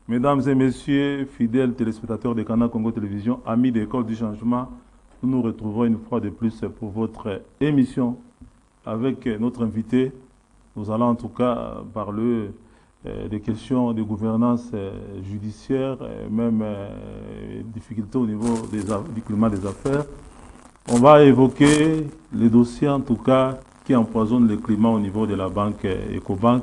Mesdames et messieurs, fidèles téléspectateurs de Canal Congo Télévision, amis de l'École du Changement, nous nous retrouvons une fois de plus pour votre émission avec notre invité. Nous allons en tout cas parler des questions de gouvernance judiciaire, même difficultés au niveau du climat des affaires. On va évoquer les dossiers en tout cas qui empoisonnent le climat au niveau de la banque Ecobank,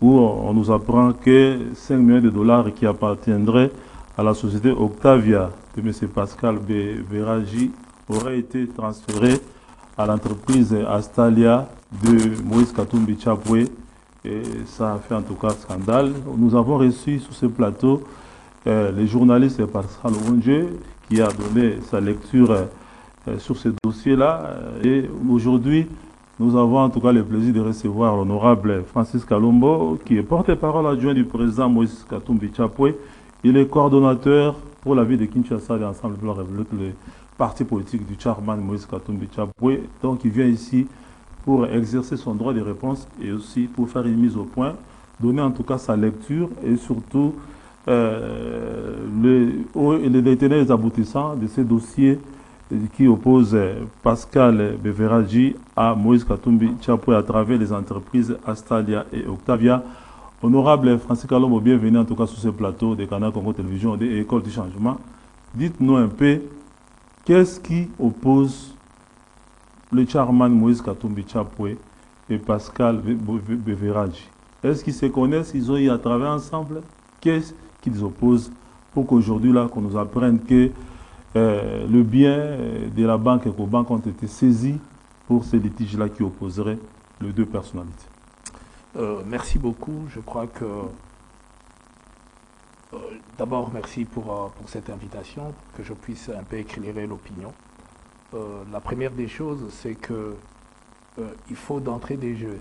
où on nous apprend que 5 millions de dollars qui appartiendraient à la société Octavia de M. Pascal Beragi auraient été transférés à l'entreprise Astalia de Moïse Katumbi Chapwe. Et ça a fait en tout cas scandale. Nous avons reçu sur ce plateau le journaliste Pascal Onge qui a donné sa lecture sur ce dossier-là. Et aujourd'hui, nous avons en tout cas le plaisir de recevoir l'honorable Francis Kalombo, qui est porte-parole adjoint du président Moïse Katumbi Chapwe. Il est coordonnateur pour la ville de Kinshasa de l'Ensemble pour la République, le parti politique du chairman Moïse Katumbi Chapwe. Donc il vient ici pour exercer son droit de réponse et aussi pour faire une mise au point, donner en tout cas sa lecture et surtout les tenants et les aboutissants de ces dossiers qui oppose Pascal Beragi à Moïse Katumbi Chapwe à travers les entreprises Astalia et Octavia. Honorable Francis Kalombo, bienvenue en tout cas sur ce plateau de Canal Congo Télévision et École du Changement. Dites-nous un peu, qu'est-ce qui oppose le chairman Moïse Katumbi Chapwe et Pascal Beragi? Est-ce qu'ils se connaissent, ils ont eu à travailler ensemble? Qu'est-ce qu'ils opposent pour qu'aujourd'hui, là, qu'on nous apprenne que le bien de la banque Ecobank ont été saisis pour ces litiges-là qui opposeraient les deux personnalités? Merci beaucoup. Je crois que d'abord, merci pour cette invitation, que je puisse un peu éclairer l'opinion. La première des choses, c'est que il faut d'entrée des jeux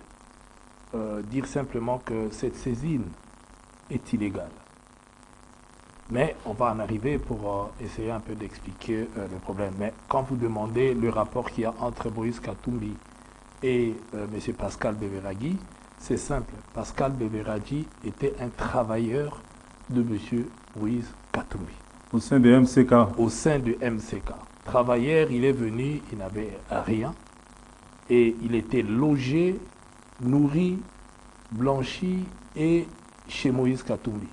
dire simplement que cette saisine est illégale. Mais on va en arriver pour essayer un peu d'expliquer le problème. Mais quand vous demandez le rapport qu'il y a entre Moïse Katumbi et M. Pascal Beragi, c'est simple. Pascal Beragi était un travailleur de M. Moïse Katumbi. Au sein de MCK? Au sein de MCK. Travailleur, il est venu, il n'avait rien. Et il était logé, nourri, blanchi et chez Moïse Katumbi.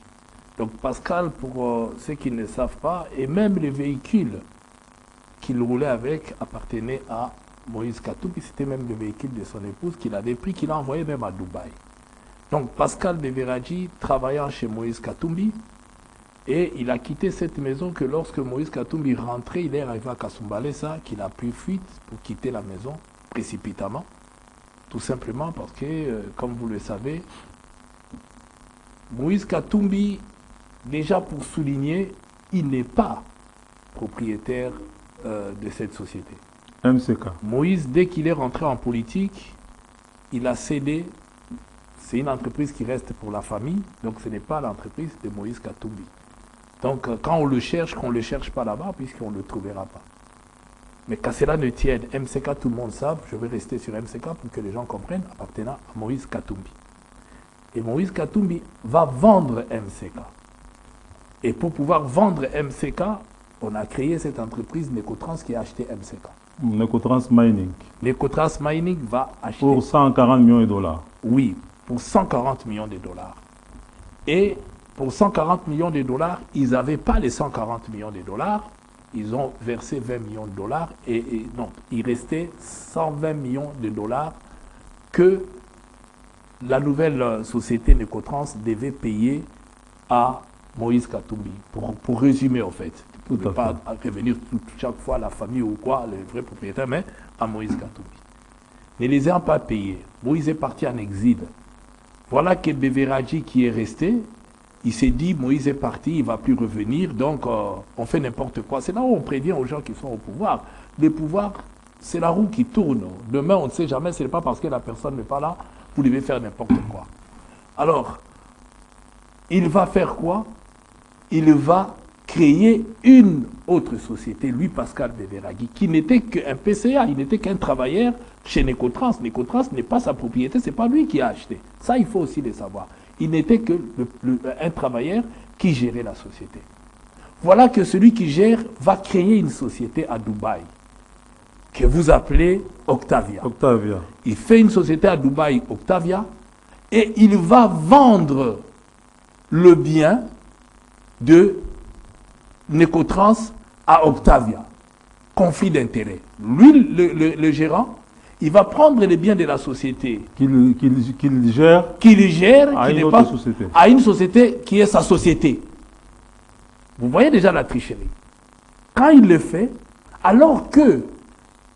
Donc Pascal, pour ceux qui ne savent pas, et même les véhicules qu'il roulait avec appartenaient à Moïse Katumbi. C'était même le véhicule de son épouse qu'il avait pris, qu'il a envoyé même à Dubaï. Donc Pascal Beragi travaillant chez Moïse Katumbi, et il a quitté cette maison que lorsque Moïse Katumbi rentrait, il est arrivé à Kasumbalesa, qu'il a pris fuite pour quitter la maison précipitamment. Tout simplement parce que, comme vous le savez, Moïse Katumbi, déjà pour souligner, il n'est pas propriétaire de cette société. MCK. Moïse, dès qu'il est rentré en politique, il a cédé. C'est une entreprise qui reste pour la famille, donc ce n'est pas l'entreprise de Moïse Katumbi. Donc quand on le cherche, qu'on ne le cherche pas là-bas, puisqu'on ne le trouvera pas. Mais qu'à cela ne tienne, MCK, tout le monde sait, je vais rester sur MCK pour que les gens comprennent, appartenant à Moïse Katumbi. Et Moïse Katumbi va vendre MCK. Et pour pouvoir vendre MCK, on a créé cette entreprise Necotrans qui a acheté MCK. Necotrans Mining. Necotrans Mining va acheter... Pour 140 millions de dollars. Oui, pour 140 millions de dollars. Et pour 140 millions de dollars, ils n'avaient pas les 140 millions de dollars. Ils ont versé 20 millions de dollars. Et donc, il restait 120 millions de dollars que la nouvelle société Necotrans devait payer à Moïse Katumbi. Pour résumer, en fait. Pour ne pas revenir chaque fois à la famille ou quoi, le vrai propriétaire, mais à Moïse Katumbi. Ne les ayant pas payés, Moïse est parti en exil. Voilà que Beragi qui est resté, il s'est dit, Moïse est parti, il ne va plus revenir, donc on fait n'importe quoi. C'est là où on prévient aux gens qui sont au pouvoir. Les pouvoirs, c'est la roue qui tourne. Demain, on ne sait jamais, ce n'est pas parce que la personne n'est pas là, vous devez faire n'importe quoi. Alors, il va faire quoi? Il va créer une autre société, lui, Pascal Beragi, qui n'était qu'un PCA, il n'était qu'un travailleur chez Necotrans. Necotrans n'est pas sa propriété, ce n'est pas lui qui a acheté. Ça, il faut aussi le savoir. Il n'était que un travailleur qui gérait la société. Voilà que celui qui gère va créer une société à Dubaï, que vous appelez Octavia. Octavia. Il fait une société à Dubaï, Octavia, et il va vendre le bien de Necotrans à Octavia. Conflit d'intérêt. Lui, le gérant, il va prendre les biens de la société Qu'il gère à une autre société. À une société qui est sa société. Vous voyez déjà la tricherie. Quand il le fait, alors que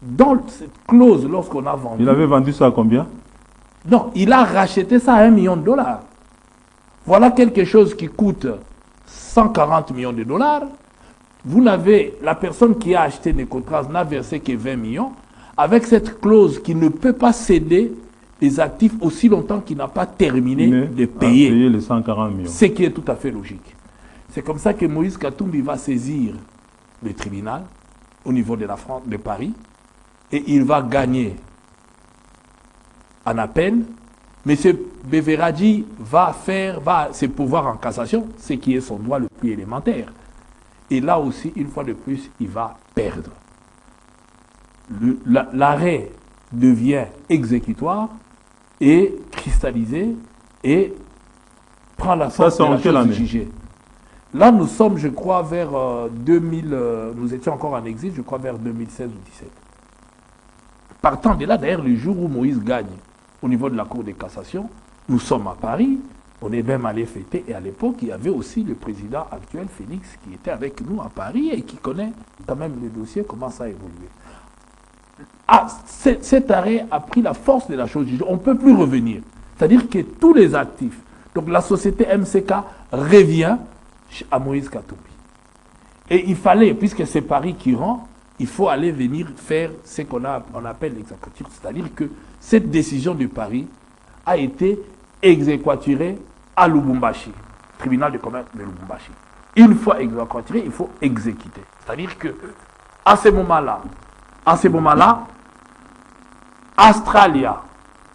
dans cette clause, lorsqu'on a vendu... Il avait vendu ça à combien? Non, il a racheté ça à 1 million de dollars. Voilà quelque chose qui coûte 140 millions de dollars. Vous n'avez, la personne qui a acheté Necotrans n'a versé que 20 millions, avec cette clause qui ne peut pas céder les actifs aussi longtemps qu'il n'a pas terminé de payer les 140 millions. Ce qui est tout à fait logique. C'est comme ça que Moïse Katumbi va saisir le tribunal au niveau de la France, de Paris, et il va gagner en appel. M. Beveradi va se pouvoir en cassation, ce qui est son droit le plus élémentaire. Et là aussi, une fois de plus, il va perdre. L'arrêt devient exécutoire et cristallisé et prend la force de la chose jugée. Là, nous sommes, je crois, vers 2000, nous étions encore en exil, je crois, vers 2016 ou 2017. Partant de là, d'ailleurs, le jour où Moïse gagne au niveau de la Cour de cassation, nous sommes à Paris, on est même allé fêter, et à l'époque, il y avait aussi le président actuel, Félix, qui était avec nous à Paris et qui connaît quand même le dossier, comment ça a évolué. Ah, cet arrêt a pris la force de la chose jugée. On ne peut plus revenir. C'est-à-dire que tous les actifs, donc la société MCK revient à Moïse Katumbi. Et il fallait, puisque c'est Paris qui rend, il faut aller venir faire ce qu'on appelle l'exécutif. C'est-à-dire que cette décision de Paris a été exéquaturée à Lubumbashi, tribunal de commerce de Lubumbashi. Une fois exéquaturée, il faut exécuter. C'est-à-dire que à ce moment-là, Australia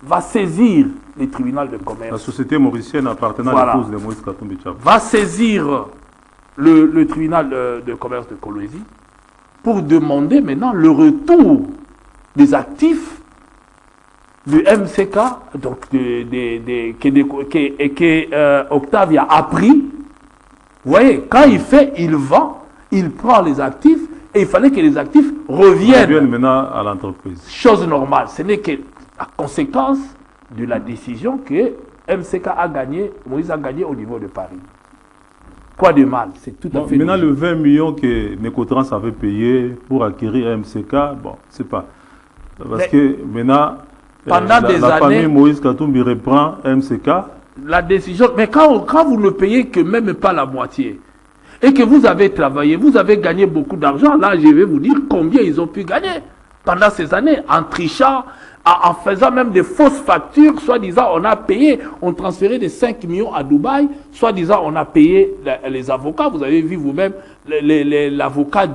va saisir le tribunal de commerce. La société mauricienne appartenant à l'épouse de Moïse Katumbi Tchap va saisir le tribunal de commerce de Kolwezi pour demander maintenant le retour des actifs du MCK, donc que Octavia a pris. Vous voyez, quand il fait, il vend, il prend les actifs, et il fallait que les actifs reviennent maintenant à l'entreprise. Chose normale. Ce n'est que la conséquence de la décision que MCK a gagné, Moïse a gagné au niveau de Paris. Quoi de mal? C'est tout à fait maintenant, logique. le 20 millions que Necotrans avait payé pour acquérir MCK, bon, c'est pas. Parce que maintenant, pendant des la années, famille Moïse Katumbi reprend MCK. La décision, mais quand vous ne payez que même pas la moitié, et que vous avez travaillé, vous avez gagné beaucoup d'argent, là je vais vous dire combien ils ont pu gagner pendant ces années, en trichant, en faisant même des fausses factures, soi-disant on a payé, on transférait des 5 millions à Dubaï, soi-disant on a payé les avocats, vous avez vu vous-même l'avocat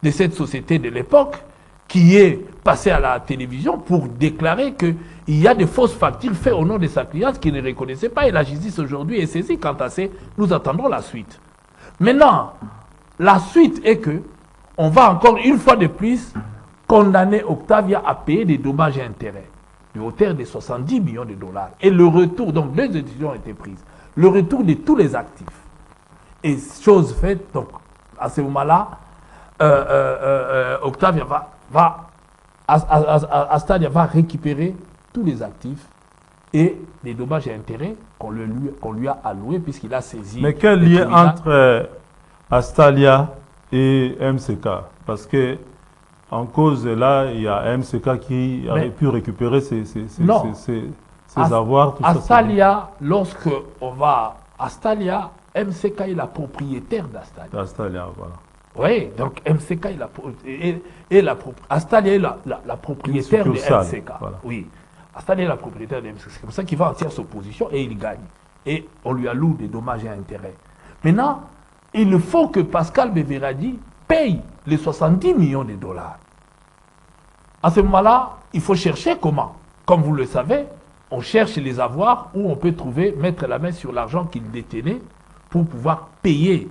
de cette société de l'époque, qui est passé à la télévision pour déclarer qu'il y a des fausses factures faites au nom de sa cliente qui ne reconnaissait pas, et la justice aujourd'hui est saisie quant à ça, nous attendons la suite. Maintenant, la suite est que on va encore une fois de plus condamner Octavia à payer des dommages et intérêts de hauteur de 70 millions de dollars. Et le retour, donc 2 décisions ont été prises, le retour de tous les actifs. Et chose faite, donc à ce moment-là, Octavia Australia va récupérer tous les actifs et les dommages et intérêts qu'on lui a alloués puisqu'il a saisi. Mais quel lien entre Australia et MCK? Parce que en cause là, il y a MCK qui aurait pu récupérer ses avoirs. Australia, lorsque on va à Australia, MCK est la propriétaire d'Australia. Australia, voilà. Oui, donc MCK est Australia est la propriétaire de MCK. Voilà. Oui, Australia est la propriétaire de MCK. C'est comme ça qu'il va en tirer sa position et il gagne. Et on lui alloue des dommages et intérêts. Maintenant, il faut que Pascal Beveradi paye les 70 millions de dollars. À ce moment-là, il faut chercher comment. Comme vous le savez, On cherche les avoirs où on peut trouver, mettre la main sur l'argent qu'il détenait pour pouvoir payer.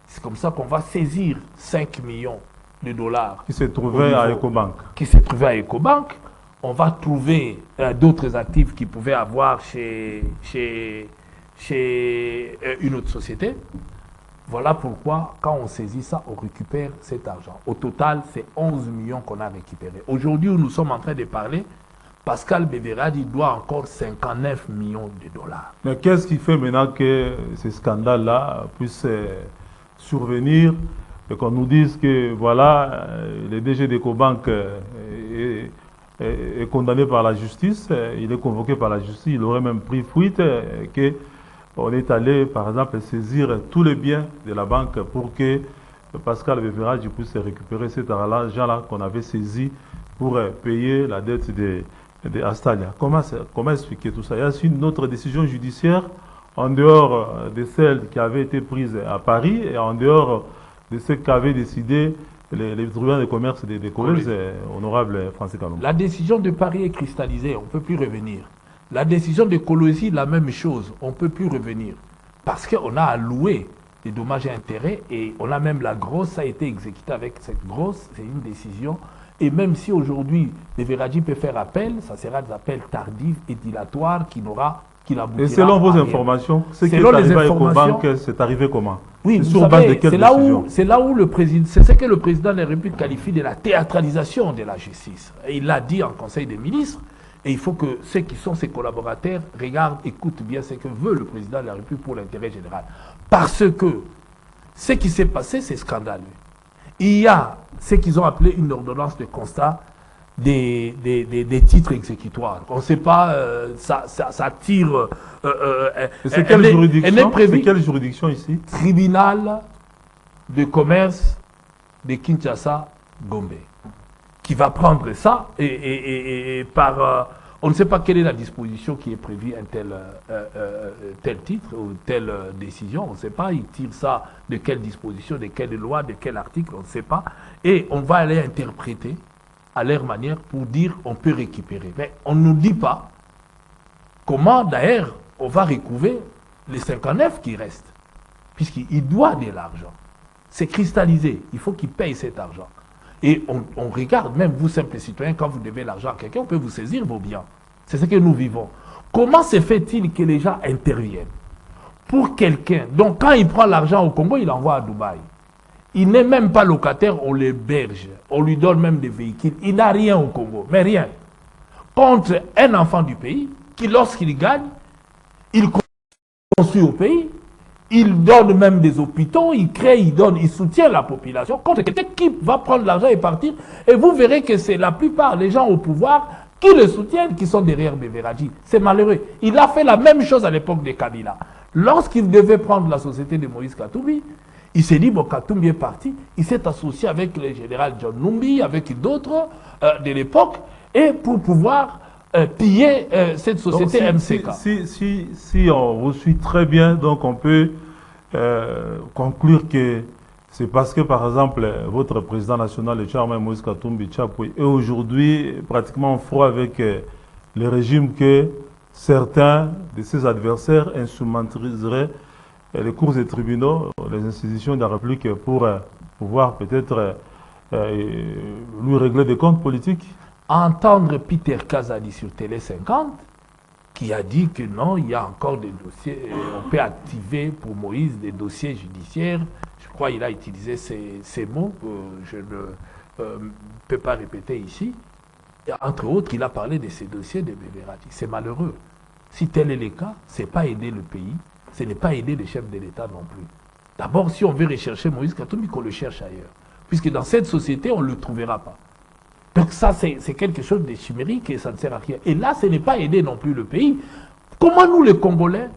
C'est comme ça qu'on va saisir 5 millions de dollars. Qui se trouvait à Ecobank. Qui se trouvait à Ecobank. On va trouver d'autres actifs qu'ils pouvaient avoir chez une autre société. Voilà pourquoi, quand on saisit ça, on récupère cet argent. Au total, c'est 11 millions qu'on a récupéré. Aujourd'hui, où nous sommes en train de parler, Pascal Beveradi doit encore 59 millions de dollars. Mais qu'est-ce qui fait maintenant que ces scandales-là puissent survenir et qu'on nous dise que voilà, le DG d'Ecobank est condamné par la justice, il est convoqué par la justice, il aurait même pris fuite, qu'on est allé par exemple saisir tous les biens de la banque pour que Pascal Beveradi puisse récupérer cet argent-là qu'on avait saisi pour payer la dette de Astalia. Comment expliquer tout ça? Il y a aussi une autre décision judiciaire en dehors de celle qui avait été prise à Paris et en dehors de ce qu'avait décidé les tribunaux de commerce des Collèges, honorable Francis Kalongo. La décision de Paris est cristallisée, on ne peut plus revenir. La décision de Colosie, la même chose, on ne peut plus revenir. Parce qu'on a alloué des dommages et intérêts et on a même la grosse, ça a été exécuté avec cette grosse, c'est une décision. Et même si aujourd'hui, Beveradi peut faire appel, ça sera des appels tardifs et dilatoires qui l'aboutira. Et selon vos informations, ce qui est arrivé à Ecobank, c'est arrivé comment? Oui, sur base de quelle décision? C'est là où le président, c'est ce que le président de la République qualifie de la théâtralisation de la justice. Et il l'a dit en Conseil des ministres. Et il faut que ceux qui sont ses collaborateurs regardent, écoutent bien ce que veut le président de la République pour l'intérêt général. Parce que ce qui s'est passé, c'est scandaleux. Il y a ce qu'ils ont appelé une ordonnance de constat des titres exécutoires. On ne sait pas, ça tire... c'est quelle juridiction? C'est quelle juridiction ici? Tribunal de commerce de Kinshasa-Gombe, qui va prendre ça et par... on ne sait pas quelle est la disposition qui est prévue un tel titre ou telle décision. On ne sait pas. Ils tirent ça de quelle disposition, de quelle loi, de quel article, on ne sait pas. Et on va aller interpréter à leur manière pour dire on peut récupérer. Mais on ne nous dit pas comment d'ailleurs on va recouvrer les 59 qui restent. Puisqu'il doit de l'argent. C'est cristallisé. Il faut qu'il paye cet argent. Et on regarde, même vous, simples citoyens, quand vous devez l'argent à quelqu'un, on peut vous saisir vos biens. C'est ce que nous vivons. Comment se fait-il que les gens interviennent pour quelqu'un? Donc, quand il prend l'argent au Congo, il l'envoie à Dubaï. Il n'est même pas locataire, on l'héberge. On lui donne même des véhicules. Il n'a rien au Congo, mais rien. Contre un enfant du pays, qui, lorsqu'il gagne, il construit au pays. Il donne même des hôpitaux, il crée, il donne, il soutient la population contre quelqu'un qui va prendre l'argent et partir. Et vous verrez que c'est la plupart des gens au pouvoir qui le soutiennent, qui sont derrière Beveradi. C'est malheureux. Il a fait la même chose à l'époque de Kabila. Lorsqu'il devait prendre la société de Moïse Katumbi, il s'est dit, bon, Katumbi est parti, il s'est associé avec le général John Numbi, avec d'autres de l'époque, et pour pouvoir piller cette société. Donc, MCK. Si on vous suit très bien, donc on peut conclure que c'est parce que, par exemple, votre président national, le Charles Moïse Katumbi Tchapoué, est aujourd'hui pratiquement en froid avec le régime que certains de ses adversaires instrumentaliseraient les cours des tribunaux, les institutions de la République pour pouvoir peut-être lui régler des comptes politiques. Entendre Peter Kazadi sur Télé 50, qui a dit que non, il y a encore des dossiers, on peut activer pour Moïse des dossiers judiciaires. Je crois qu'il a utilisé ces mots, je ne peux pas répéter ici. Et entre autres, il a parlé de ces dossiers de Beveradi. C'est malheureux. Si tel est le cas, ce n'est pas aider le pays, ce n'est pas aider les chefs de l'État non plus. D'abord, si on veut rechercher Moïse Katumbi, qu'on le cherche ailleurs. Puisque dans cette société, on ne le trouvera pas. Donc ça, c'est quelque chose de chimérique et ça ne sert à rien. Et là, ce n'est pas aider non plus le pays. Comment nous, les Congolais,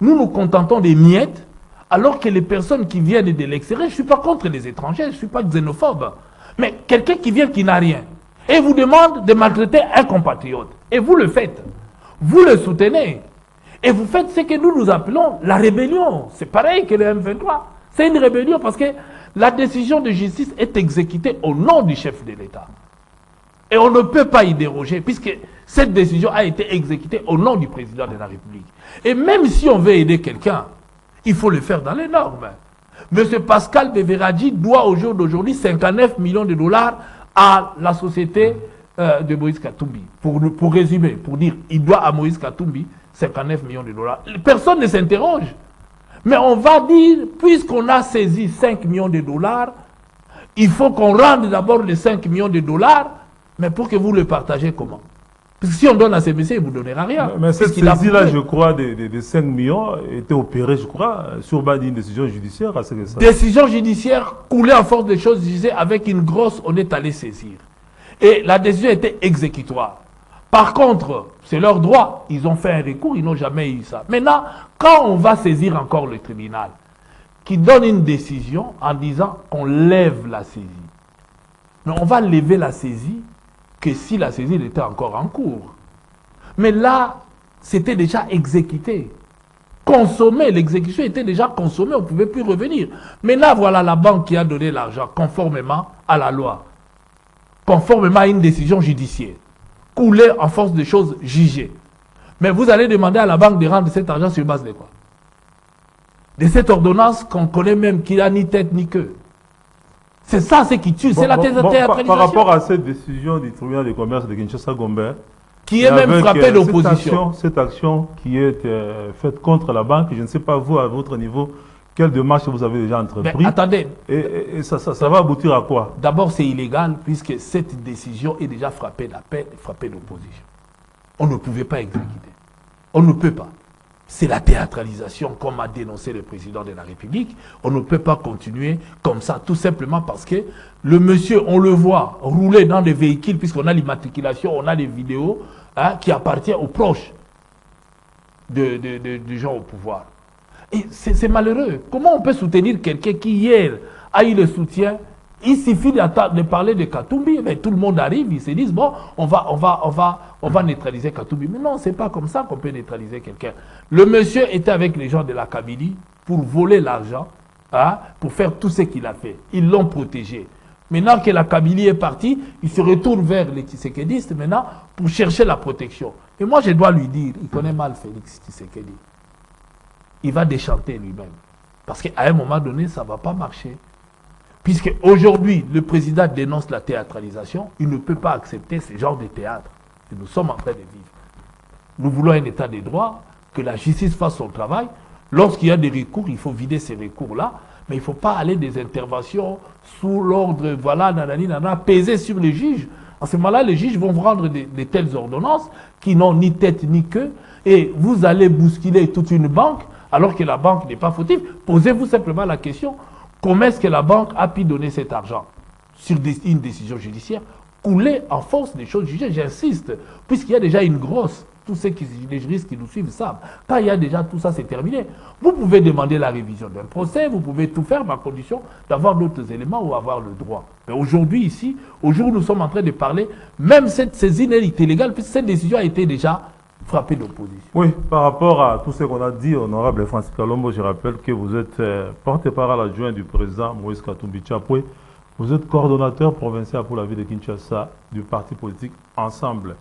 nous nous contentons des miettes, alors que les personnes qui viennent de l'extérieur, je ne suis pas contre les étrangers, je ne suis pas xénophobe, mais quelqu'un qui vient qui n'a rien, et vous demande de maltraiter un compatriote, et vous le faites, vous le soutenez, et vous faites ce que nous appelons la rébellion. C'est pareil que le M23. C'est une rébellion parce que la décision de justice est exécutée au nom du chef de l'État. Et on ne peut pas y déroger, puisque cette décision a été exécutée au nom du président de la République. Et même si on veut aider quelqu'un, il faut le faire dans les normes. M. Pascal Beveradji doit au jour d'aujourd'hui 59 millions de dollars à la société de Moïse Katumbi. Pour résumer, pour dire, il doit à Moïse Katumbi 59 millions de dollars. Personne ne s'interroge. Mais on va dire, puisqu'on a saisi 5 millions de dollars, il faut qu'on rende d'abord les 5 millions de dollars, mais pour que vous le partagez comment? Parce que si on donne à ces messieurs, il ne vous donnera rien. Mais cette saisie-là, je crois, des 5 millions était opérée, je crois, sur base d'une décision judiciaire. À ce que ça... Décision judiciaire coulée en force des choses, je disais, avec une grosse, on est allé saisir. Et la décision était exécutoire. Par contre, c'est leur droit. Ils ont fait un recours, ils n'ont jamais eu ça. Maintenant, quand on va saisir encore le tribunal, qui donne une décision en disant qu'on lève la saisie. Mais on va lever la saisie que si la saisie était encore en cours. Mais là, c'était déjà exécuté. Consommé, l'exécution était déjà consommée, on ne pouvait plus revenir. Maintenant, voilà la banque qui a donné l'argent conformément à la loi, conformément à une décision judiciaire, coulée en force de choses jugées. Mais vous allez demander à la banque de rendre cet argent sur base de quoi? De cette ordonnance qu'on connaît même qui n'a ni tête ni queue. C'est ça ce qui tue, c'est la théâtralisation. Par rapport à cette décision du tribunal de commerce de Kinshasa-Gombe, qui est même frappé d'opposition. Cette action qui est faite contre la banque, je ne sais pas vous, à votre niveau, quelle démarche vous avez déjà entrepris. Mais attendez. Et ça va aboutir à quoi? D'abord, c'est illégal puisque cette décision est déjà frappée d'appel, frappée d'opposition. On ne pouvait pas exécuter. On ne peut pas. C'est la théâtralisation, comme a dénoncé le président de la République. On ne peut pas continuer comme ça, tout simplement parce que le monsieur, on le voit rouler dans des véhicules, puisqu'on a l'immatriculation, on a des vidéos qui appartiennent aux proches des gens au pouvoir. Et c'est malheureux. Comment on peut soutenir quelqu'un qui, hier, a eu le soutien? Il suffit de parler de Katumbi, mais tout le monde arrive, ils se disent, bon, on va neutraliser Katumbi. Mais non, ce n'est pas comme ça qu'on peut neutraliser quelqu'un. Le monsieur était avec les gens de la Kabylie pour voler l'argent, pour faire tout ce qu'il a fait. Ils l'ont protégé. Maintenant que la Kabylie est partie, il se retourne vers les Tshisekedi maintenant pour chercher la protection. Et moi, je dois lui dire, il connaît mal Félix Tshisekedi. Il va déchanter lui-même. Parce qu'à un moment donné, ça ne va pas marcher. Puisque aujourd'hui, le président dénonce la théâtralisation, il ne peut pas accepter ce genre de théâtre que nous sommes en train de vivre. Nous voulons un état de droit, que la justice fasse son travail. Lorsqu'il y a des recours, il faut vider ces recours-là, mais il ne faut pas aller des interventions sous l'ordre, voilà, nanani, nanana, peser sur les juges. En ce moment-là, les juges vont rendre de telles ordonnances qui n'ont ni tête ni queue, et vous allez bousculer toute une banque, alors que la banque n'est pas fautive. Posez-vous simplement la question. Comment est-ce que la banque a pu donner cet argent sur une décision judiciaire coulée en force des choses jugées? J'insiste, puisqu'il y a déjà une grosse, tous les juristes qui nous suivent savent, quand il y a déjà tout ça, c'est terminé. Vous pouvez demander la révision d'un procès, vous pouvez tout faire, mais à condition d'avoir d'autres éléments ou avoir le droit. Mais aujourd'hui, ici, au jour où nous sommes en train de parler, même cette saisine est illégale, puisque cette décision a été déjà frappé d'opposition. Oui, par rapport à tout ce qu'on a dit, honorable Francis Kalombo, je rappelle que vous êtes porte-parole adjoint du président Moïse Katumbi Tchapoué. Vous êtes coordonnateur provincial pour la ville de Kinshasa du parti politique Ensemble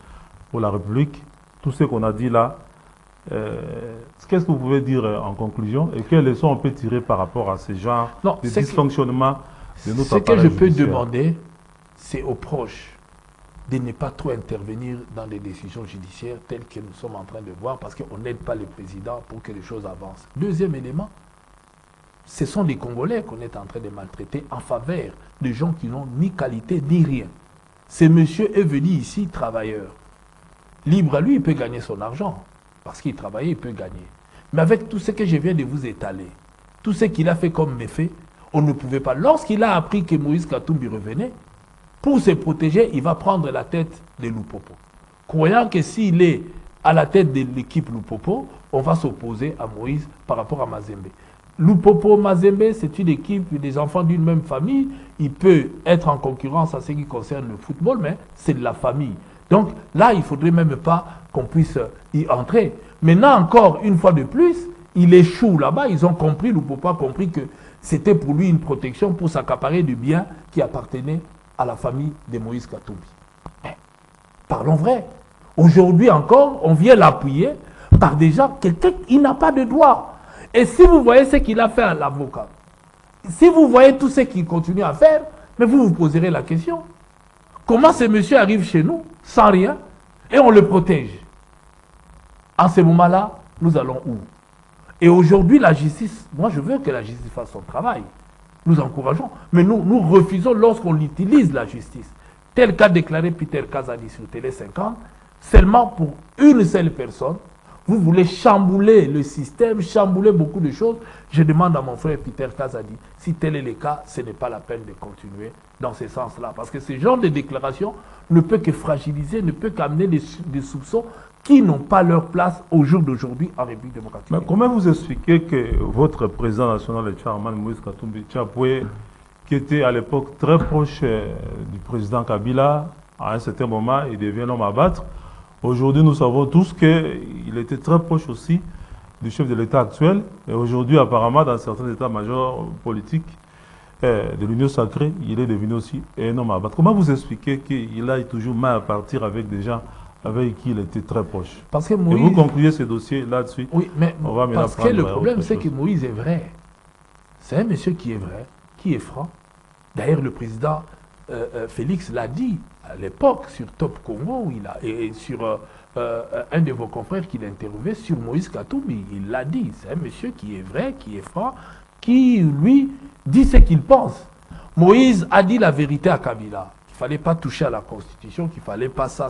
pour la République. Tout ce qu'on a dit là, qu'est-ce que vous pouvez dire en conclusion et quelles leçons on peut tirer par rapport à ces genres de dysfonctionnement de notre appareil judiciaire? Ce que je peux judiciaire. demander, c'est aux proches de ne pas trop intervenir dans des décisions judiciaires telles que nous sommes en train de voir, parce qu'on n'aide pas le président pour que les choses avancent. Deuxième élément, ce sont des Congolais qu'on est en train de maltraiter en faveur de gens qui n'ont ni qualité ni rien. Ce monsieur est venu ici travailleur. Libre à lui, il peut gagner son argent. Parce qu'il travaille, il peut gagner. Mais avec tout ce que je viens de vous étaler, tout ce qu'il a fait comme méfait, on ne pouvait pas. Lorsqu'il a appris que Moïse Katumbi revenait, pour se protéger, il va prendre la tête de Lupopo. Croyant que s'il est à la tête de l'équipe Lupopo, on va s'opposer à Moïse par rapport à Mazembe. Lupopo, Mazembe, c'est une équipe des enfants d'une même famille. Il peut être en concurrence à ce qui concerne le football, mais c'est de la famille. Donc là, il ne faudrait même pas qu'on puisse y entrer. Maintenant, encore une fois de plus, il échoue là-bas. Ils ont compris, Lupopo a compris que c'était pour lui une protection pour s'accaparer du bien qui appartenait à la famille de Moïse Katumbi. Mais, parlons vrai. Aujourd'hui encore, on vient l'appuyer par des gens, quelqu'un qui n'a pas de droit. Et si vous voyez ce qu'il a fait à l'avocat, si vous voyez tout ce qu'il continue à faire, mais vous vous poserez la question. Comment ce monsieur arrive chez nous sans rien et on le protège? En ce moment-là, nous allons où? Et aujourd'hui, la justice, moi je veux que la justice fasse son travail. Nous encourageons, mais nous refusons lorsqu'on utilise la justice. Tel qu'a déclaré Peter Kazadi sur Télé 50, seulement pour une seule personne, vous voulez chambouler le système, chambouler beaucoup de choses. Je demande à mon frère Peter Kazadi, si tel est le cas, ce n'est pas la peine de continuer dans ce sens-là. Parce que ce genre de déclaration ne peut que fragiliser, ne peut qu'amener des soupçons qui n'ont pas leur place au jour d'aujourd'hui en République démocratique. Mais comment vous expliquez que votre président national, le Chairman Moïse Katumbi Tchapoué, qui était à l'époque très proche du président Kabila, à un certain moment, il devient l'homme à battre. Aujourd'hui, nous savons tous qu'il était très proche aussi du chef de l'État actuel. Et aujourd'hui, apparemment, dans certains états-majors politiques de l'Union sacrée, il est devenu aussi un homme à battre. Comment vous expliquez qu'il aille toujours mal à partir avec des gens avec qui il était très proche? Parce que Moïse... Et vous concluez ce dossier là-dessus. Oui, mais on va parce que le problème, c'est que Moïse est vrai. C'est un monsieur qui est vrai, qui est franc. D'ailleurs, le président Félix l'a dit à l'époque sur Top Congo, et sur un de vos confrères qui l'a interviewé sur Moïse Katumbi. Il l'a dit. C'est un monsieur qui est vrai, qui est franc, qui, lui, dit ce qu'il pense. Moïse a dit la vérité à Kabila. Qu'il ne fallait pas toucher à la Constitution, qu'il ne fallait pas ça.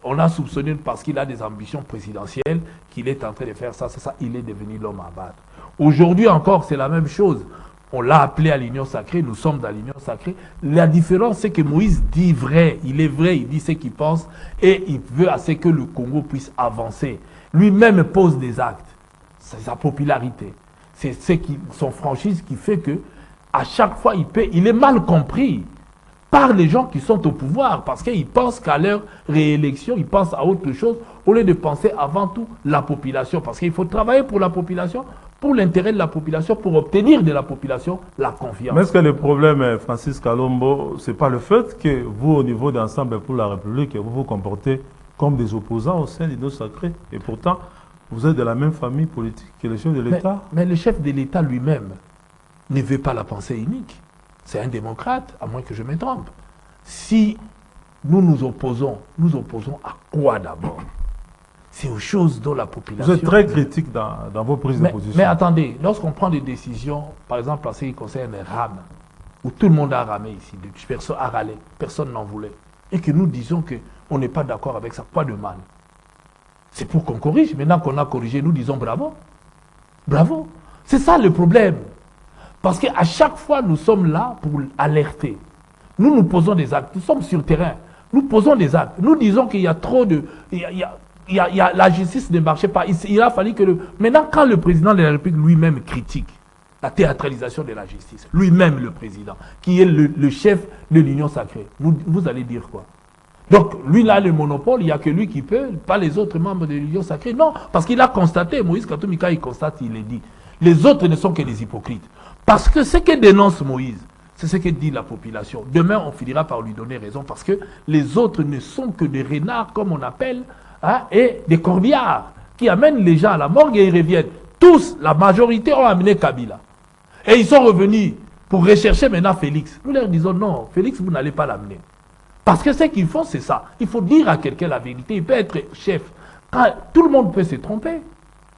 On a soupçonné parce qu'il a des ambitions présidentielles, qu'il est en train de faire ça. Il est devenu l'homme à battre. Aujourd'hui encore, c'est la même chose. On l'a appelé à l'union sacrée, nous sommes dans l'union sacrée. La différence, c'est que Moïse dit vrai, il dit ce qu'il pense, et il veut à ce que le Congo puisse avancer. Lui-même pose des actes. C'est sa popularité. C'est son franchise qui fait que, à chaque fois, il est mal compris par les gens qui sont au pouvoir, parce qu'ils pensent qu'à leur réélection, ils pensent à autre chose, au lieu de penser avant tout la population. Parce qu'il faut travailler pour la population, pour l'intérêt de la population, pour obtenir de la population la confiance. Mais est-ce que le problème, Francis Kalombo, ce n'est pas le fait que vous, au niveau d'Ensemble pour la République, vous vous comportez comme des opposants au sein de l'Union sacrée, et pourtant, vous êtes de la même famille politique que le chef de l'État? Mais le chef de l'État lui-même ne veut pas la pensée unique. C'est un démocrate, à moins que je me trompe. Si nous opposons à quoi d'abord? C'est aux choses dont la population... Vous êtes très critique dans vos prises de position. Mais attendez, lorsqu'on prend des décisions, par exemple en ce qui concerne les rames, où tout le monde a ramé ici, personne a râlé, personne n'en voulait, et que nous disons qu'on n'est pas d'accord avec ça, quoi de mal? C'est pour qu'on corrige. Maintenant qu'on a corrigé, nous disons bravo. Bravo. C'est ça le problème. Parce qu'à chaque fois, nous sommes là pour alerter. Nous posons des actes. Nous sommes sur le terrain. Nous posons des actes. Nous disons qu'il y a trop de... la justice ne marchait pas. Il a fallu que... Maintenant, quand le président de la République lui-même critique la théâtralisation de la justice, lui-même le président, qui est le chef de l'Union sacrée, vous allez dire quoi? Donc, lui, là, le monopole, il n'y a que lui qui peut, pas les autres membres de l'Union sacrée. Non, parce qu'il a constaté, Moïse Katumbi, il constate, il est dit. Les autres ne sont que des hypocrites. Parce que ce que dénonce Moïse, c'est ce que dit la population. Demain, on finira par lui donner raison, parce que les autres ne sont que des renards, comme on appelle, hein, et des corbillards, qui amènent les gens à la morgue et ils reviennent. Tous, la majorité, ont amené Kabila. Et ils sont revenus pour rechercher maintenant Félix. Nous leur disons, non, Félix, vous n'allez pas l'amener. Parce que ce qu'ils font, c'est ça. Il faut dire à quelqu'un la vérité. Il peut être chef. Tout le monde peut se tromper.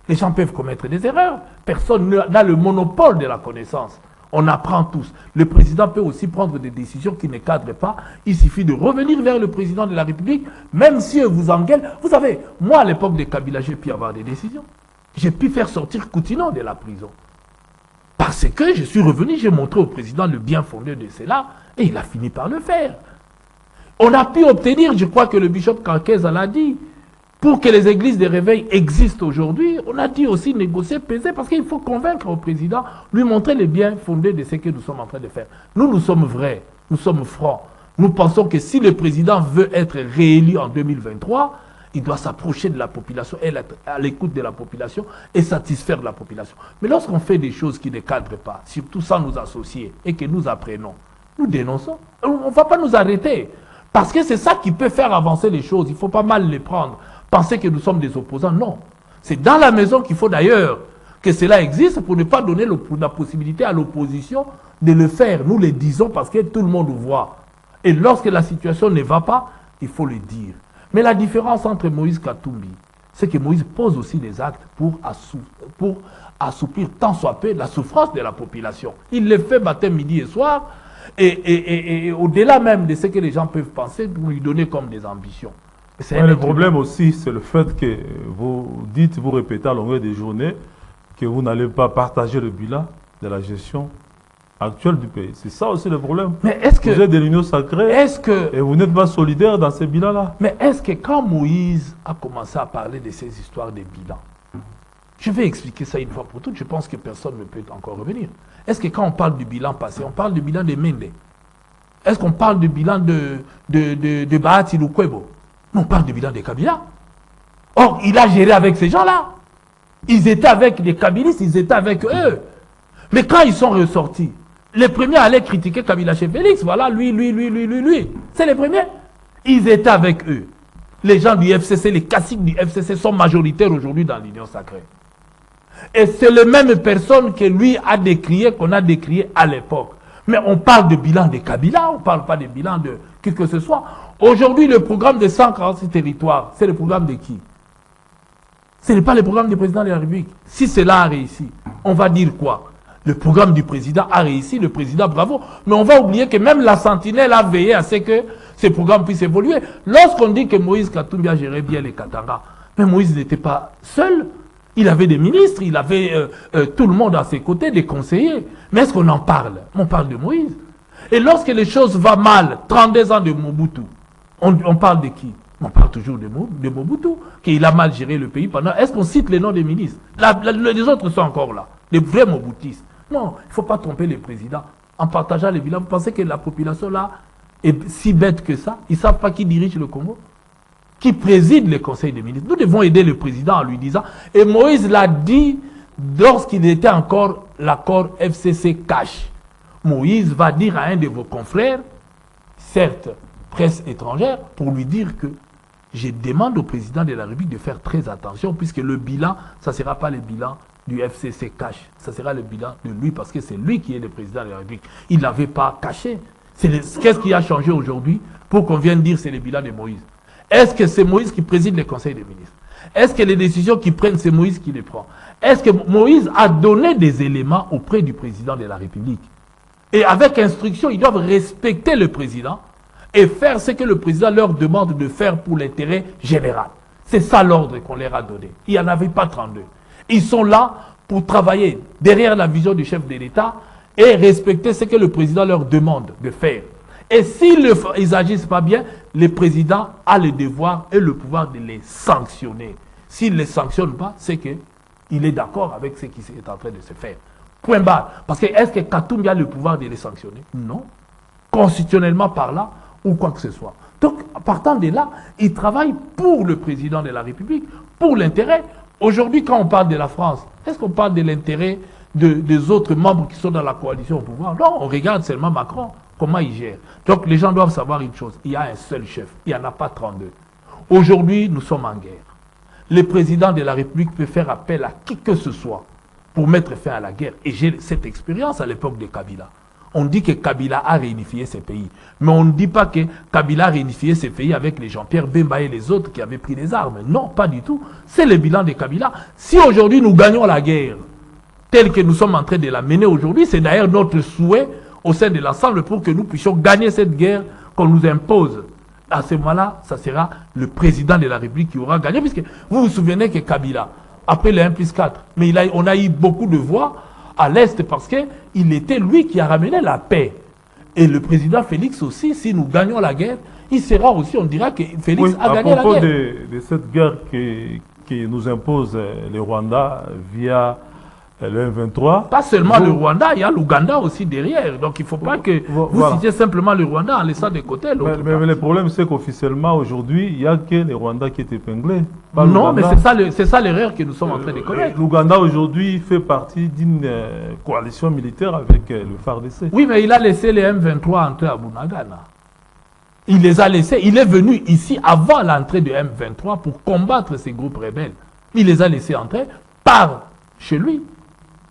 Les gens peuvent commettre des erreurs. Personne n'a le monopole de la connaissance. On apprend tous. Le président peut aussi prendre des décisions qui ne cadrent pas. Il suffit de revenir vers le président de la République, même si vous engueule. Vous savez, moi, à l'époque de Kabila, j'ai pu avoir des décisions. J'ai pu faire sortir Coutinho de la prison. Parce que je suis revenu, j'ai montré au président le bien fondé de cela, et il a fini par le faire. On a pu obtenir, je crois que le bishop Kankeza l'a dit, pour que les églises de réveil existent aujourd'hui, on a dû aussi négocier, peser, parce qu'il faut convaincre au président, lui montrer le bien fondé de ce que nous sommes en train de faire. Nous sommes vrais, nous sommes francs. Nous pensons que si le président veut être réélu en 2023, il doit s'approcher de la population, être à l'écoute de la population et satisfaire la population. Mais lorsqu'on fait des choses qui ne cadrent pas, surtout sans nous associer, et que nous apprenons, nous dénonçons. On ne va pas nous arrêter. Parce que c'est ça qui peut faire avancer les choses. Il ne faut pas mal les prendre. Penser que nous sommes des opposants, non. C'est dans la maison qu'il faut d'ailleurs que cela existe pour ne pas donner la possibilité à l'opposition de le faire. Nous le disons parce que tout le monde voit. Et lorsque la situation ne va pas, il faut le dire. Mais la différence entre Moïse Katumbi, c'est que Moïse pose aussi des actes pour assouplir tant soit peu la souffrance de la population. Il le fait matin, midi et soir, et au-delà même de ce que les gens peuvent penser, pour lui donner comme des ambitions. Ouais, le problème aussi, c'est le fait que vous dites, vous répétez à longueur des journées que vous n'allez pas partager le bilan de la gestion actuelle du pays. C'est ça aussi le problème. Mais est-ce que vous êtes de l'Union sacrée et vous n'êtes pas solidaire dans ces bilans-là. Mais est-ce que quand Moïse a commencé à parler de ces histoires de bilans, je vais expliquer ça une fois pour toutes, je pense que personne ne peut encore revenir. Est-ce que quand on parle du bilan passé, on parle du bilan de Mende? Est-ce qu'on parle du bilan de Bahati Lukwebo? On parle du bilan de Kabila. Or, il a géré avec ces gens-là. Ils étaient avec les Kabilistes, ils étaient avec eux. Mais quand ils sont ressortis, les premiers allaient critiquer Kabila chez Félix. Voilà, lui. C'est les premiers. Ils étaient avec eux. Les gens du FCC, les caciques du FCC sont majoritaires aujourd'hui dans l'Union sacrée. Et c'est les mêmes personnes que lui a décrié, qu'on a décrié à l'époque. Mais on parle de bilan de Kabila, on ne parle pas de bilan de qui que ce soit. Aujourd'hui, le programme de 146 territoires, c'est le programme de qui? Ce n'est pas le programme du président de la République. Si cela a réussi, on va dire quoi? Le programme du président a réussi, le président, bravo. Mais on va oublier que même la sentinelle a veillé à ce que ce programme puisse évoluer. Lorsqu'on dit que Moïse Katumbi a géré bien les Katanga, mais Moïse n'était pas seul. Il avait des ministres, il avait tout le monde à ses côtés, des conseillers. Mais est-ce qu'on en parle? On parle de Moïse. Et lorsque les choses vont mal, 32 ans de Mobutu, on parle de qui? On parle toujours de Mobutu, qu'il a mal géré le pays pendant... Est-ce qu'on cite les noms des ministres? Les autres sont encore là, les vrais Mobutistes. Non, il ne faut pas tromper les présidents. En partageant les bilans, vous pensez que la population là est si bête que ça? Ils ne savent pas qui dirige le Congo? Qui préside le conseil des ministres? Nous devons aider le président en lui disant, et Moïse l'a dit lorsqu'il était encore l'accord FCC cash. Moïse va dire à un de vos confrères, certes, presse étrangère, pour lui dire que je demande au président de la République de faire très attention, puisque le bilan, ça ne sera pas le bilan du FCC cash, ça sera le bilan de lui, parce que c'est lui qui est le président de la République. Il ne l'avait pas caché. Qu'est-ce qui a changé aujourd'hui pour qu'on vienne dire que c'est le bilan de Moïse? Est-ce que c'est Moïse qui préside le conseil des ministres? Est-ce que les décisions qu'ils prennent, c'est Moïse qui les prend? Est-ce que Moïse a donné des éléments auprès du président de la République? Et avec instruction, ils doivent respecter le président et faire ce que le président leur demande de faire pour l'intérêt général. C'est ça l'ordre qu'on leur a donné. Il n'y en avait pas 32. Ils sont là pour travailler derrière la vision du chef de l'État et respecter ce que le président leur demande de faire. Et s'ils n'agissent pas bien, le président a le devoir et le pouvoir de les sanctionner. S'il ne les sanctionne pas, c'est qu'il est d'accord avec ce qui est en train de se faire. Point barre. Parce que est-ce que Katumbi a le pouvoir de les sanctionner? Non. Constitutionnellement parlant, ou quoi que ce soit. Donc, partant de là, il travaille pour le président de la République, pour l'intérêt. Aujourd'hui, quand on parle de la France, est-ce qu'on parle de l'intérêt des autres membres qui sont dans la coalition au pouvoir? Non, on regarde seulement Macron, comment il gère. Donc, les gens doivent savoir une chose, il y a un seul chef, il n'y en a pas 32. Aujourd'hui, nous sommes en guerre. Le président de la République peut faire appel à qui que ce soit pour mettre fin à la guerre. Et j'ai cette expérience à l'époque de Kabila. On dit que Kabila a réunifié ces pays. Mais on ne dit pas que Kabila a réunifié ces pays avec les Jean-Pierre Bemba et les autres qui avaient pris les armes. Non, pas du tout. C'est le bilan de Kabila. Si aujourd'hui nous gagnons la guerre, telle que nous sommes en train de la mener aujourd'hui, c'est d'ailleurs notre souhait au sein de l'ensemble pour que nous puissions gagner cette guerre qu'on nous impose. À ce moment-là, ça sera le président de la République qui aura gagné. Puisque vous vous souvenez que Kabila, après le 1+4, mais on a eu beaucoup de voix à l'Est parce qu'il était lui qui a ramené la paix. Et le président Félix aussi, si nous gagnons la guerre, il sera aussi, on dira que Félix a gagné la guerre. À propos de cette guerre qui nous impose le Rwanda via le M23. Pas seulement le Rwanda, il y a l'Ouganda aussi derrière. Donc il ne faut pas que vous citiez simplement le Rwanda en laissant de côté l'autre. Mais le problème, c'est qu'officiellement, aujourd'hui, il n'y a que le Rwanda qui est épinglé. Non, mais c'est ça l'erreur que nous sommes en train de connaître. L'Ouganda, aujourd'hui, fait partie d'une coalition militaire avec le FARDC. Oui, mais il a laissé les M23 entrer à Bunagana. Il les a laissés. Il est venu ici avant l'entrée de M23 pour combattre ces groupes rebelles. Il les a laissés entrer par chez lui.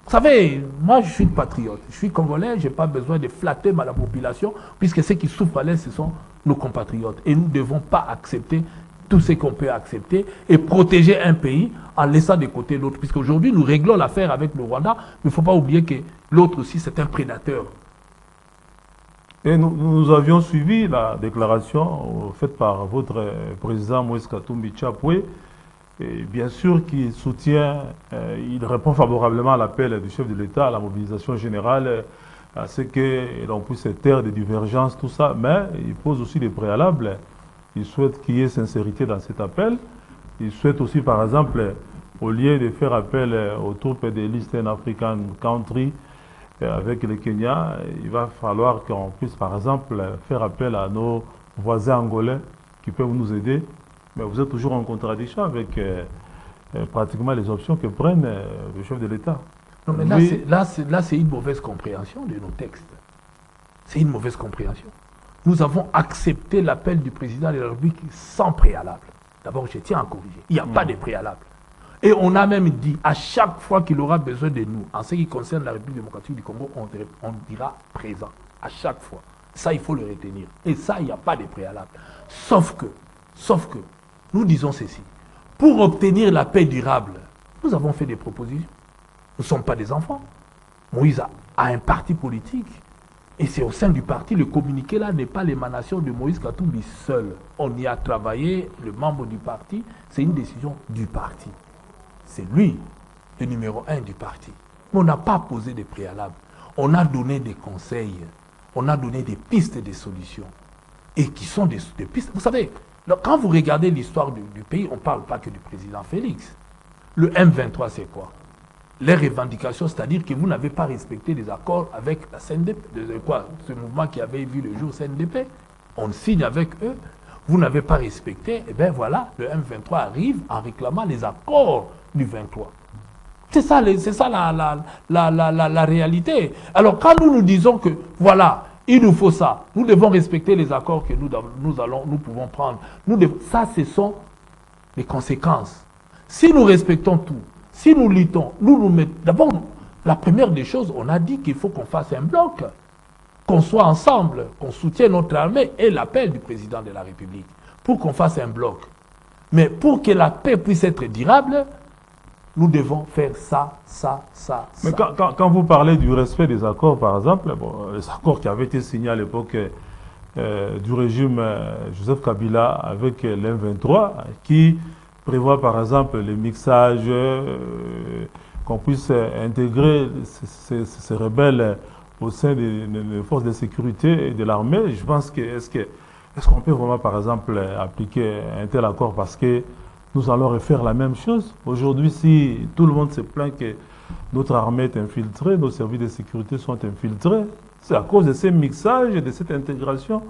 Vous savez, moi je suis patriote, je suis congolais, je n'ai pas besoin de flatter la population, puisque ceux qui souffrent à l'Est, ce sont nos compatriotes. Et nous ne devons pas accepter tout ce qu'on peut accepter et protéger un pays en laissant de côté l'autre. Puisqu'aujourd'hui, nous réglons l'affaire avec le Rwanda, mais il ne faut pas oublier que l'autre aussi, c'est un prédateur. Et nous avions suivi la déclaration faite par votre président Moïse Katumbi Chapwe. Et bien sûr qu'il soutient, il répond favorablement à l'appel du chef de l'État, à la mobilisation générale, à ce qu'on puisse se taire des divergences, tout ça, mais il pose aussi des préalables. Il souhaite qu'il y ait sincérité dans cet appel. Il souhaite aussi, par exemple, au lieu de faire appel aux troupes de l'Eastern African Country avec le Kenya, il va falloir qu'on puisse, par exemple, faire appel à nos voisins angolais qui peuvent nous aider. Mais vous êtes toujours en contradiction avec pratiquement les options que prennent le chef de l'État. Non, mais là, c'est une mauvaise compréhension de nos textes. C'est une mauvaise compréhension. Nous avons accepté l'appel du président de la République sans préalable. D'abord, je tiens à corriger. Il n'y a pas de préalable. Et on a même dit, à chaque fois qu'il aura besoin de nous, en ce qui concerne la République démocratique du Congo, on dira présent. À chaque fois. Ça, il faut le retenir. Et ça, il n'y a pas de préalable. Sauf que, nous disons ceci. Pour obtenir la paix durable, nous avons fait des propositions. Nous ne sommes pas des enfants. Moïse a un parti politique. Et c'est au sein du parti, le communiqué là n'est pas l'émanation de Moïse Katumbi seul. On y a travaillé, le membre du parti, c'est une décision du parti. C'est lui, le numéro 1 du parti. Mais on n'a pas posé de préalables. On a donné des conseils, on a donné des pistes, des solutions. Et qui sont des pistes. Vous savez, quand vous regardez l'histoire du pays, on ne parle pas que du président Félix. Le M23, c'est quoi? Les revendications, c'est-à-dire que vous n'avez pas respecté les accords avec la CNDP, ce mouvement qui avait vu le jour CNDP. On signe avec eux. Vous n'avez pas respecté, et bien voilà, le M23 arrive en réclamant les accords du 23. C'est ça la réalité. Alors quand nous disons que, voilà, il nous faut ça, nous devons respecter les accords que nous pouvons prendre. Ça, ce sont les conséquences. Si nous respectons tout, si nous luttons, nous mettons... D'abord, la première des choses, on a dit qu'il faut qu'on fasse un bloc, qu'on soit ensemble, qu'on soutienne notre armée et l'appel du président de la République, pour qu'on fasse un bloc. Mais pour que la paix puisse être durable, nous devons faire ça. Mais quand vous parlez du respect des accords, par exemple, les accords qui avaient été signés à l'époque du régime Joseph Kabila avec l'M23, qui prévoit par exemple le mixage, qu'on puisse intégrer ces rebelles au sein des forces de sécurité et de l'armée. Je pense que est-ce qu'on peut vraiment par exemple appliquer un tel accord parce que nous allons refaire la même chose. Aujourd'hui, si tout le monde se plaint que notre armée est infiltrée, nos services de sécurité sont infiltrés, c'est à cause de ces mixages et de cette intégration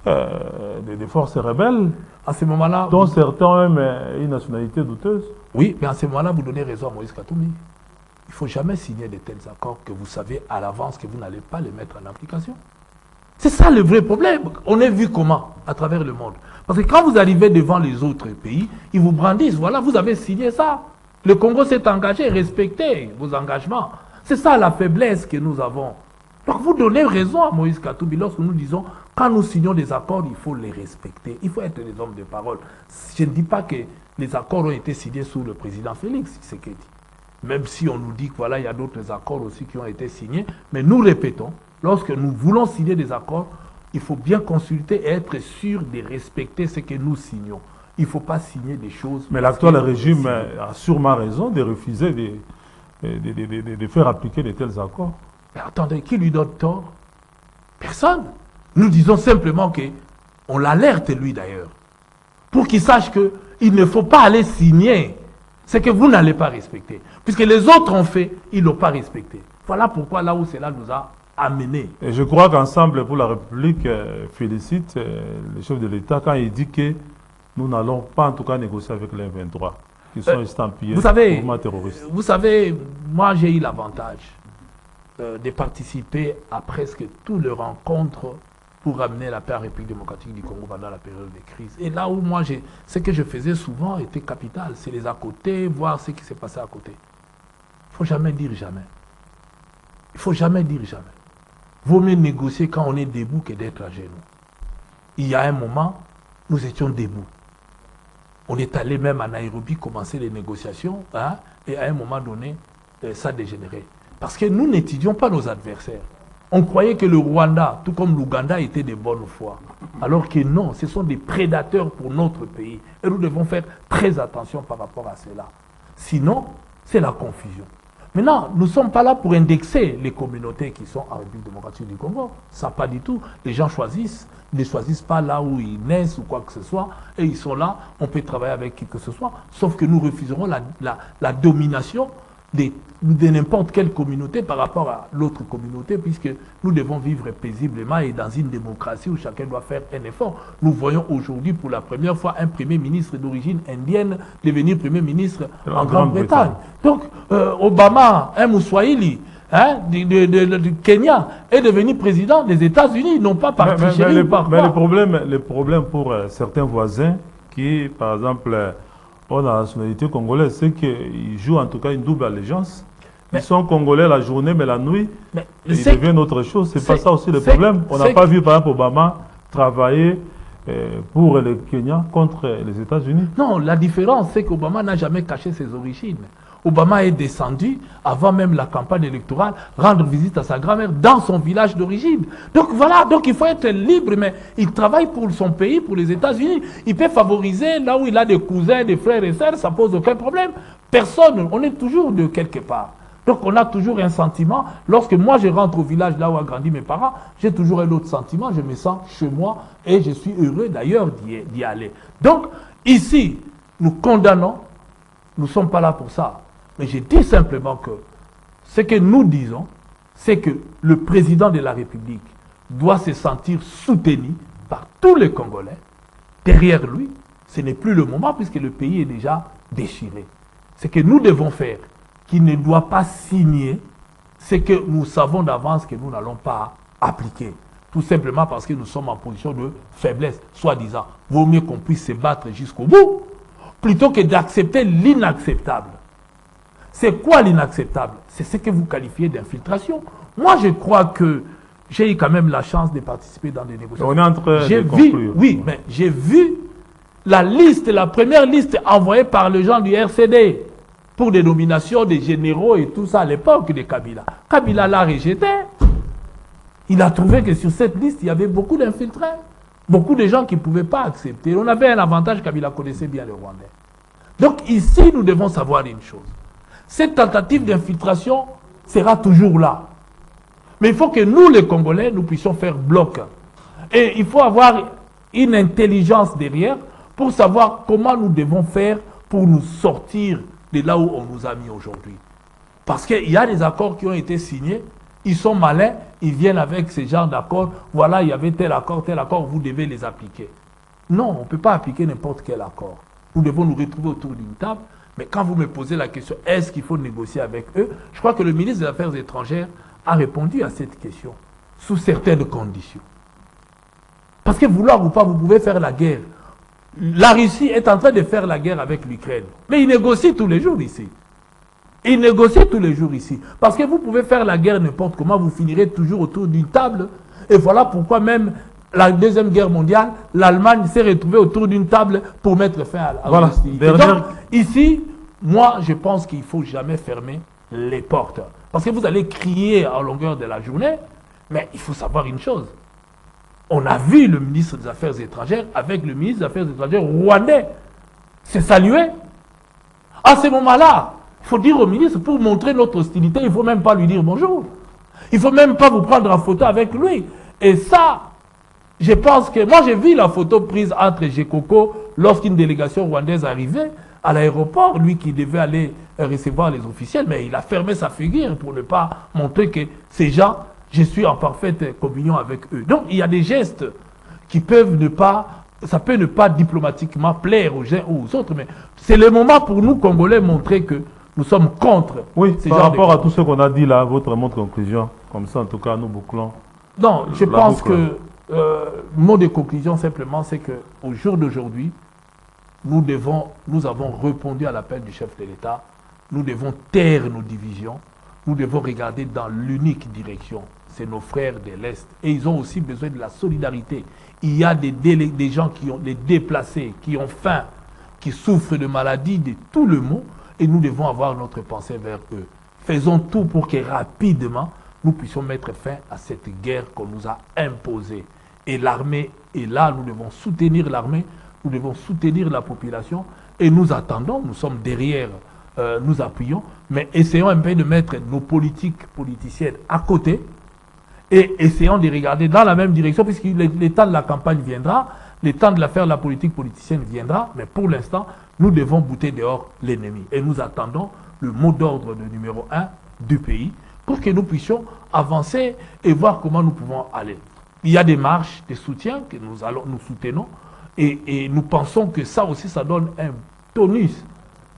des forces rebelles, à ce moment-là, dont certains ont même une nationalité douteuse. Oui, mais à ce moment-là, vous donnez raison à Moïse Katumbi. Il ne faut jamais signer de tels accords que vous savez à l'avance que vous n'allez pas les mettre en application. C'est ça le vrai problème. On est vu comment à travers le monde. Parce que quand vous arrivez devant les autres pays, ils vous brandissent. Voilà, vous avez signé ça. Le Congo s'est engagé, respectez vos engagements. C'est ça la faiblesse que nous avons. Donc vous donnez raison à Moïse Katumbi lorsque nous disons, quand nous signons des accords, il faut les respecter. Il faut être des hommes de parole. Je ne dis pas que les accords ont été signés sous le président Félix Tshisekedi. Même si on nous dit que voilà, il y a d'autres accords aussi qui ont été signés. Mais nous répétons, lorsque nous voulons signer des accords, il faut bien consulter et être sûr de respecter ce que nous signons. Il ne faut pas signer des choses... Mais l'actuel régime a sûrement raison de refuser de faire appliquer de tels accords. Mais attendez, qui lui donne tort? Personne. Nous disons simplement qu'on l'alerte, lui d'ailleurs, pour qu'il sache qu'il ne faut pas aller signer ce que vous n'allez pas respecter. Puisque les autres ont fait, ils ne l'ont pas respecté. Voilà pourquoi là où cela nous a amenés. Et je crois qu'Ensemble pour la République félicite le chef de l'État quand il dit que nous n'allons pas en tout cas négocier avec les 23 qui sont estampillés mouvements terroristes. Vous savez, moi j'ai eu l'avantage de participer à presque toutes les rencontres pour ramener la paix en République démocratique du Congo pendant la période de crise. Et là où moi, ce que je faisais souvent était capital. C'est les à côté, voir ce qui s'est passé à côté. Il ne faut jamais dire jamais. Il ne faut jamais dire jamais. Vaut mieux négocier quand on est debout que d'être à genoux. Il y a un moment, nous étions debout. On est allé même à Nairobi commencer les négociations, hein, et à un moment donné, ça a dégénéré. Parce que nous n'étudions pas nos adversaires. On croyait que le Rwanda, tout comme l'Ouganda, était de bonne foi. Alors que non, ce sont des prédateurs pour notre pays. Et nous devons faire très attention par rapport à cela. Sinon, c'est la confusion. Maintenant, nous ne sommes pas là pour indexer les communautés qui sont en République démocratique du Congo. Ça, pas du tout. Les gens choisissent. Ils ne choisissent pas là où ils naissent ou quoi que ce soit. Et ils sont là. On peut travailler avec qui que ce soit. Sauf que nous refuserons la domination de n'importe quelle communauté par rapport à l'autre communauté, puisque nous devons vivre paisiblement et dans une démocratie où chacun doit faire un effort. Nous voyons aujourd'hui pour la première fois un Premier ministre d'origine indienne devenir Premier ministre en Grande-Bretagne. Donc, Obama, un Mouswahili, hein, du Kenya, est devenu président des États-Unis, non pas par tricherie ou par quoi. Mais le problème pour certains voisins qui, par exemple, ont la nationalité congolaise, c'est qu'ils jouent en tout cas une double allégeance. Ils sont congolais la journée, mais la nuit, ils deviennent autre chose. C'est pas ça aussi le problème. On n'a pas vu, par exemple, Obama travailler pour le Kenya contre les États-Unis. Non, la différence, c'est qu'Obama n'a jamais caché ses origines. Obama est descendu, avant même la campagne électorale, rendre visite à sa grand-mère dans son village d'origine. Donc voilà, donc il faut être libre, mais il travaille pour son pays, pour les États-Unis. Il peut favoriser là où il a des cousins, des frères et sœurs, ça pose aucun problème. Personne, on est toujours de quelque part. Donc on a toujours un sentiment. Lorsque moi je rentre au village là où ont grandi mes parents, j'ai toujours un autre sentiment, je me sens chez moi et je suis heureux d'ailleurs d'y aller. Donc ici, nous condamnons, nous ne sommes pas là pour ça. Mais je dis simplement que ce que nous disons, c'est que le président de la République doit se sentir soutenu par tous les Congolais. Derrière lui, ce n'est plus le moment puisque le pays est déjà déchiré. Ce que nous devons faire, qu'il ne doit pas signer, c'est que nous savons d'avance que nous n'allons pas appliquer. Tout simplement parce que nous sommes en position de faiblesse, soi-disant. Vaut mieux qu'on puisse se battre jusqu'au bout, plutôt que d'accepter l'inacceptable. C'est quoi l'inacceptable? C'est ce que vous qualifiez d'infiltration. Moi, je crois que j'ai eu quand même la chance de participer dans des négociations. On est en train de conclure. Oui, mais j'ai vu la première liste envoyée par les gens du RCD pour des nominations des généraux et tout ça à l'époque de Kabila. Kabila l'a rejeté. Il a trouvé que sur cette liste, il y avait beaucoup d'infiltrés. Beaucoup de gens qui ne pouvaient pas accepter. On avait un avantage, Kabila connaissait bien le Rwandais. Donc ici, nous devons savoir une chose. Cette tentative d'infiltration sera toujours là. Mais il faut que nous, les Congolais, nous puissions faire bloc. Et il faut avoir une intelligence derrière pour savoir comment nous devons faire pour nous sortir de là où on nous a mis aujourd'hui. Parce qu'il y a des accords qui ont été signés, ils sont malins, ils viennent avec ce genre d'accords. Voilà, il y avait tel accord, vous devez les appliquer. Non, on ne peut pas appliquer n'importe quel accord. Nous devons nous retrouver autour d'une table. Mais quand vous me posez la question, est-ce qu'il faut négocier avec eux? Je crois que le ministre des Affaires étrangères a répondu à cette question, sous certaines conditions. Parce que vouloir ou pas, vous pouvez faire la guerre. La Russie est en train de faire la guerre avec l'Ukraine. Mais ils négocient tous les jours ici. Ils négocient tous les jours ici. Parce que vous pouvez faire la guerre n'importe comment, vous finirez toujours autour d'une table. Et voilà pourquoi même la Deuxième Guerre mondiale, l'Allemagne s'est retrouvée autour d'une table pour mettre fin à la hostilité. Donc, ici, moi, je pense qu'il ne faut jamais fermer les portes. Parce que vous allez crier en longueur de la journée, mais il faut savoir une chose. On a vu le ministre des Affaires étrangères avec le ministre des Affaires étrangères rwandais se saluer. À ce moment-là, il faut dire au ministre, pour montrer notre hostilité, il ne faut même pas lui dire bonjour. Il ne faut même pas vous prendre en photo avec lui. Et ça, je pense que... Moi, j'ai vu la photo prise entre Gekoko lorsqu'une délégation rwandaise arrivait à l'aéroport, lui qui devait aller recevoir les officiels, mais il a fermé sa figure pour ne pas montrer que ces gens, je suis en parfaite communion avec eux. Donc, il y a des gestes qui peuvent ne pas... Ça peut ne pas diplomatiquement plaire aux uns ou aux autres, mais c'est le moment pour nous, Congolais, montrer que nous sommes contre. Oui, par rapport à tout ce qu'on a dit là, votre mot de conclusion, comme ça, en tout cas, nous bouclons. Non, je pense que mot de conclusion simplement, c'est qu'au jour d'aujourd'hui, nous avons répondu à l'appel du chef de l'État. Nous devons taire nos divisions. Nous devons regarder dans l'unique direction. C'est nos frères de l'Est. Et ils ont aussi besoin de la solidarité. Il y a des gens qui ont des déplacés, qui ont faim, qui souffrent de maladies, de tout le monde. Et nous devons avoir notre pensée vers eux. Faisons tout pour que rapidement, nous puissions mettre fin à cette guerre qu'on nous a imposée. Et l'armée est là, nous devons soutenir l'armée, nous devons soutenir la population. Et nous attendons, nous sommes derrière, nous appuyons, mais essayons un peu de mettre nos politiciennes à côté et essayons de regarder dans la même direction, puisque le temps de la campagne viendra, le temps de faire la politique politicienne viendra, mais pour l'instant, nous devons bouter dehors l'ennemi. Et nous attendons le mot d'ordre de numéro 1 du pays pour que nous puissions avancer et voir comment nous pouvons aller. Il y a des marches de soutien que nous soutenons et nous pensons que ça aussi, ça donne un tonus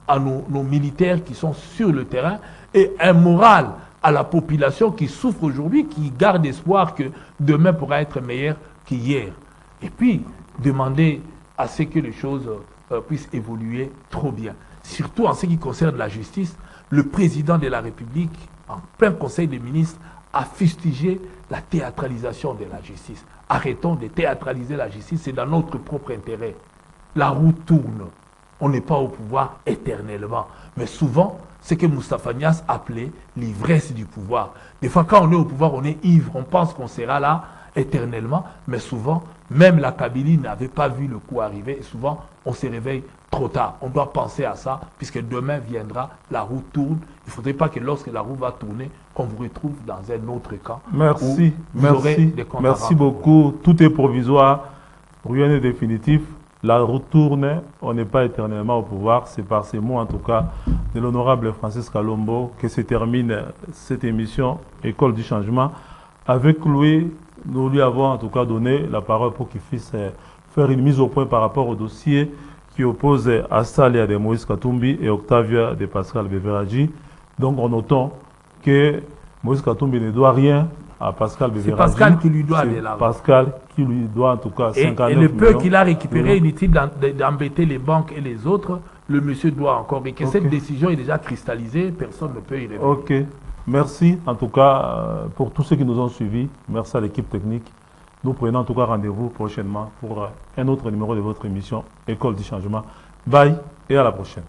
à nos militaires qui sont sur le terrain et un moral à la population qui souffre aujourd'hui, qui garde espoir que demain pourra être meilleur qu'hier. Et puis, demander à ce que les choses puissent évoluer trop bien. Surtout en ce qui concerne la justice, le président de la République, en plein conseil des ministres, a fustigé la théâtralisation de la justice. Arrêtons de théâtraliser la justice, c'est dans notre propre intérêt. La roue tourne. On n'est pas au pouvoir éternellement. Mais souvent, ce que Moustapha Niasse appelait l'ivresse du pouvoir. Des fois, quand on est au pouvoir, on est ivre. On pense qu'on sera là éternellement. Mais souvent, même la Kabylie n'avait pas vu le coup arriver. Et souvent, on se réveille trop tard. On doit penser à ça, puisque demain viendra, la roue tourne. Il ne faudrait pas que lorsque la roue va tourner, qu'on vous retrouve dans un autre camp. Merci, merci beaucoup. Tout est provisoire, rien n'est définitif. La roue tourne, on n'est pas éternellement au pouvoir. C'est par ces mots, en tout cas, de l'honorable Francis Kalombo que se termine cette émission École du Changement. Avec lui, nous lui avons en tout cas donné la parole pour qu'il puisse faire une mise au point par rapport au dossier qui oppose Astalia de Moïse Katumbi et Octavia de Pascal Beveragi. Donc, en notant que Moïse Katumbi ne doit rien à Pascal Beveragi. C'est Pascal qui lui doit de l'argent. Pascal qui lui doit en tout cas 59 millions. Et le peu qu'il a récupéré, inutile d'embêter les banques et les autres, le monsieur doit encore. Et que cette décision est déjà cristallisée, personne ne peut y revenir. Ok. Merci en tout cas pour tous ceux qui nous ont suivis. Merci à l'équipe technique. Nous prenons en tout cas rendez-vous prochainement pour un autre numéro de votre émission École du Changement. Bye et à la prochaine.